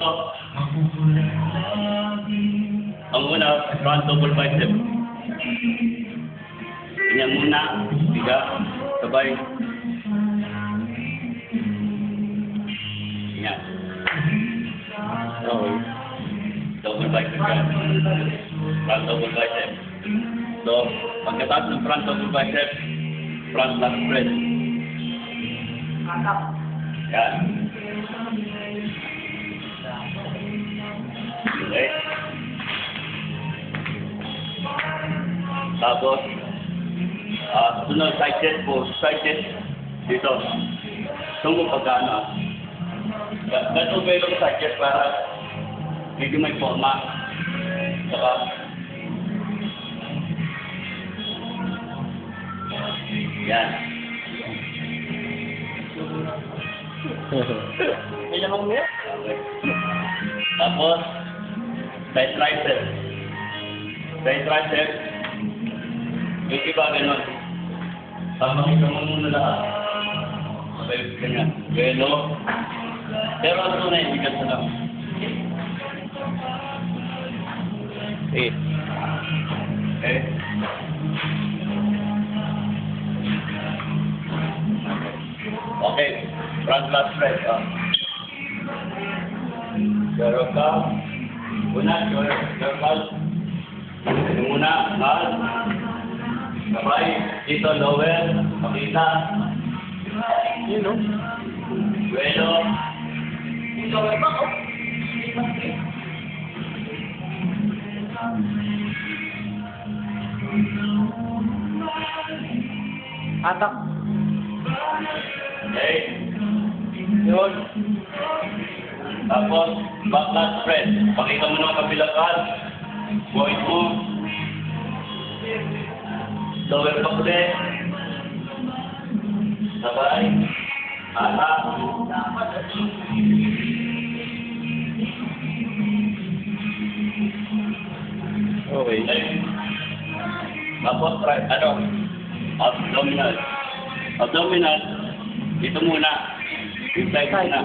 Ang una, front double bicep. Ganyan muna, tiga, sabay. Ganyan. Okay. Double bicep yan. Front double bicep. So, pagkatapos ng front double bicep, front lat press. Yan. Okay. Tapos, sunod side chest po. Side chest dito. Tungkol pagkano. Ganito ba yung side chest para medyo may forma. Saka, yan. May lamang mo? Tapos, side tricep. Side tricep. Yung iba ganun. Papakita mo muna lahat. Sabay ganyan. Velo. Pero ang tunay, bigat na lang. Eh. Okay. Okay. Front lat press. Pero ka. Una, your muna, hard. Sabay, dito lower, makita. Yun, no? Bueno. Lower ba, oh? Atak. Okay. Yun. Tapos, back lat press. Pakita mo ng kabilang hand. Point mo. Lower back ulit. Sabay. Atak. Okay. Okay. Tapos, try, abdominal. Abdominal, dito muna. Yung side muna.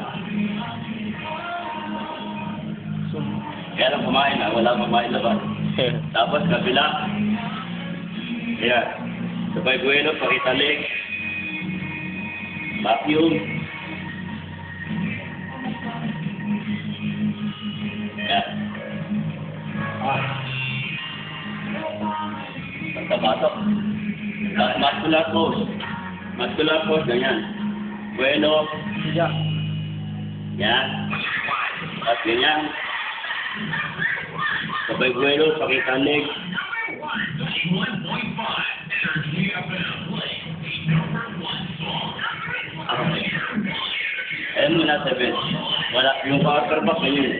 Kaya lang kumain wala kumain labas. Tapos kabila. Ayan. Sabay buwelo, pakita leg. Vacuum. Ayan. Pagkabatok. Muscular pose. Muscular pose, ganyan. Buwelo. Yeah. Yan. At ganyan. Sabay buwelo, pakita leg. Ayan muna 7. Wala, yung power back, ganyan.